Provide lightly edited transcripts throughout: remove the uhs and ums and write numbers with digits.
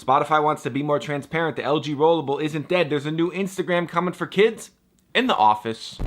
Spotify wants to be more transparent. The LG Rollable isn't dead. There's a new Instagram coming for kids in the office.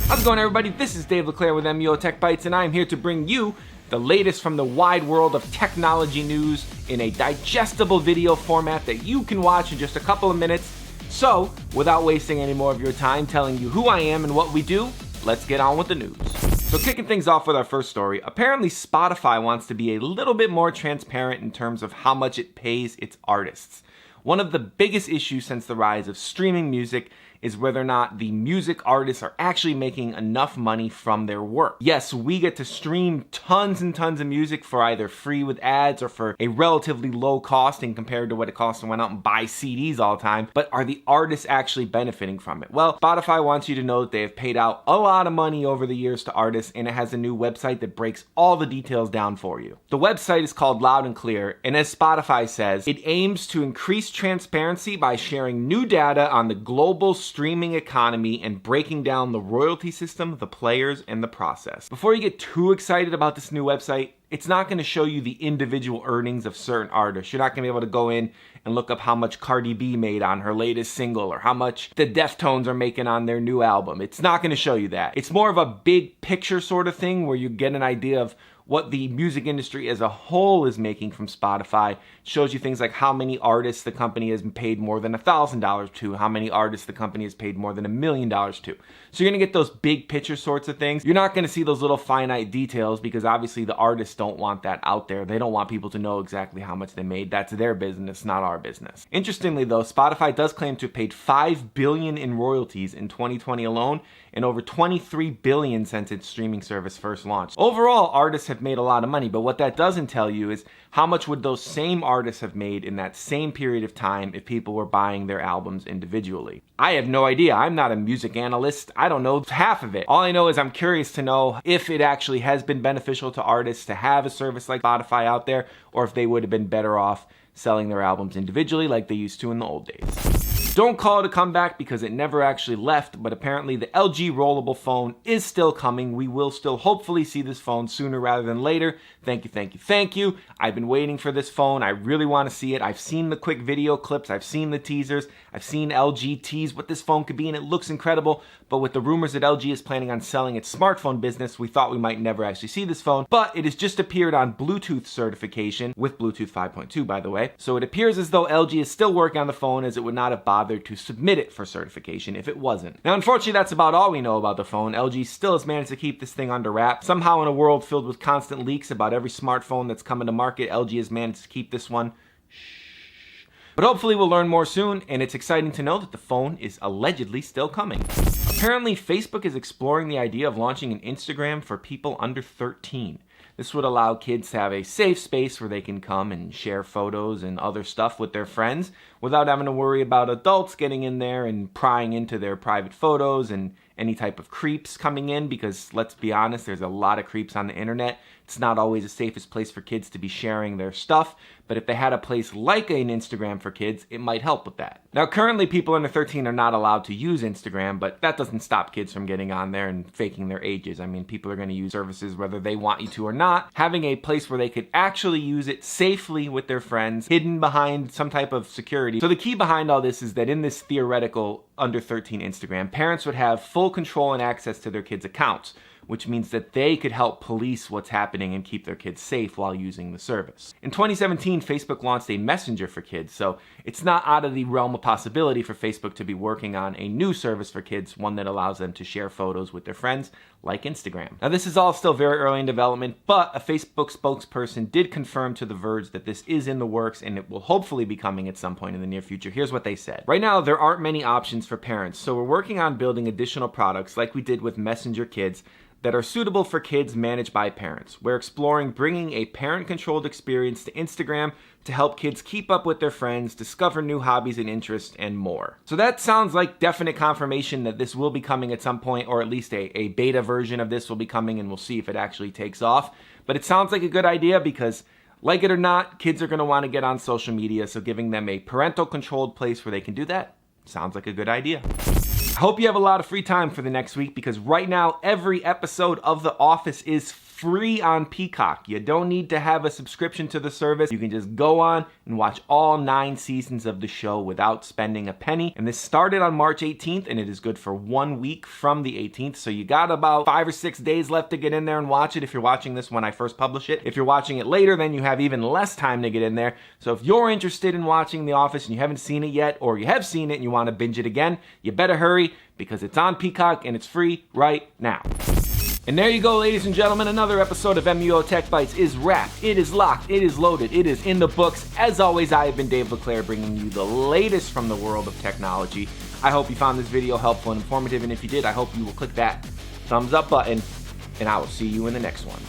How's it going, everybody? This is Dave LeClaire with MUO Tech Bytes, and I'm here to bring you the latest from the wide world of technology news in a digestible video format that you can watch in just a couple of minutes. So, without wasting any more of your time telling you who I am and what we do, let's get on with the news. So kicking things off with our first story, apparently Spotify wants to be a little bit more transparent in terms of how much it pays its artists. One of the biggest issues since the rise of streaming music is whether or not the music artists are actually making enough money from their work. Yes, we get to stream tons and tons of music for either free with ads or for a relatively low costing compared to what it costs to went out and buy CDs all the time, but are the artists actually benefiting from it? Well, Spotify wants you to know that they have paid out a lot of money over the years to artists, and it has a new website that breaks all the details down for you. The website is called Loud and Clear, and as Spotify says, it aims to increase transparency by sharing new data on the global streaming economy and breaking down the royalty system, the players, and the process. Before you get too excited about this new website, it's not going to show you the individual earnings of certain artists. You're not going to be able to go in and look up how much Cardi B made on her latest single or how much the Deftones are making on their new album. It's not going to show you that. It's more of a big picture sort of thing where you get an idea of what the music industry as a whole is making from Spotify. It shows you things like how many artists the company has paid more than $1,000 to, how many artists the company has paid more than $1 million to. So you're gonna get those big picture sorts of things. You're not gonna see those little finite details because obviously the artists don't want that out there. They don't want people to know exactly how much they made. That's their business, not our business. Interestingly though, Spotify does claim to have paid $5 billion in royalties in 2020 alone and over $23 billion since its streaming service first launched. Overall, artists have made a lot of money, but what that doesn't tell you is how much would those same artists have made in that same period of time if people were buying their albums individually. I have no idea. I'm not a music analyst. I don't know half of it. All I know is I'm curious to know if it actually has been beneficial to artists to have a service like Spotify out there, or if they would have been better off selling their albums individually like they used to in the old days. Don't call it a comeback because it never actually left, but apparently the LG Rollable phone is still coming. We will still hopefully see this phone sooner rather than later. Thank you, thank you, thank you. I've been waiting for this phone. I really want to see it. I've seen the quick video clips. I've seen the teasers. I've seen LG tease what this phone could be, and it looks incredible. But with the rumors that LG is planning on selling its smartphone business, we thought we might never actually see this phone. But it has just appeared on Bluetooth certification, with Bluetooth 5.2 by the way. So it appears as though LG is still working on the phone, as it would not have bothered to submit it for certification if it wasn't. Now, unfortunately, that's about all we know about the phone. LG still has managed to keep this thing under wraps. Somehow in a world filled with constant leaks about every smartphone that's coming to market, LG has managed to keep this one shh. But hopefully we'll learn more soon, and it's exciting to know that the phone is allegedly still coming. Apparently, Facebook is exploring the idea of launching an Instagram for people under 13. This would allow kids to have a safe space where they can come and share photos and other stuff with their friends without having to worry about adults getting in there and prying into their private photos and any type of creeps coming in, because let's be honest, there's a lot of creeps on the internet. It's not always the safest place for kids to be sharing their stuff, but if they had a place like an Instagram for kids, it might help with that. Now, currently people under 13 are not allowed to use Instagram, but that doesn't stop kids from getting on there and faking their ages. I mean, people are going to use services whether they want you to or not. Having a place where they could actually use it safely with their friends, hidden behind some type of security. So the key behind all this is that in this theoretical under 13 Instagram, parents would have full control and access to their kids' accounts, which means that they could help police what's happening and keep their kids safe while using the service. In 2017, Facebook launched a messenger for kids, so it's not out of the realm of possibility for Facebook to be working on a new service for kids, one that allows them to share photos with their friends, like Instagram. Now, this is all still very early in development, but a Facebook spokesperson did confirm to The Verge that this is in the works and it will hopefully be coming at some point in the near future. Here's what they said. Right now, there aren't many options for parents, so we're working on building additional products like we did with Messenger Kids that are suitable for kids managed by parents. We're exploring bringing a parent-controlled experience to Instagram to help kids keep up with their friends, discover new hobbies and interests, and more. So that sounds like definite confirmation that this will be coming at some point, or at least a beta version of this will be coming, and we'll see if it actually takes off. But it sounds like a good idea because, like it or not, kids are going to want to get on social media, so giving them a parental-controlled place where they can do that sounds like a good idea. I hope you have a lot of free time for the next week, because right now every episode of The Office is free on Peacock. You don't need to have a subscription to the service. You can just go on and watch all 9 seasons of the show without spending a penny. And this started on March 18th, and it is good for 1 week from the 18th. So you got about 5 or 6 days left to get in there and watch it if you're watching this when I first publish it. If you're watching it later, then you have even less time to get in there. So if you're interested in watching The Office and you haven't seen it yet, or you have seen it and you want to binge it again, you better hurry because it's on Peacock and it's free right now. And there you go, ladies and gentlemen, another episode of MUO Tech Bytes is wrapped, it is locked, it is loaded, it is in the books. As always, I have been Dave LeClaire, bringing you the latest from the world of technology. I hope you found this video helpful and informative, and if you did, I hope you will click that thumbs up button, and I will see you in the next one.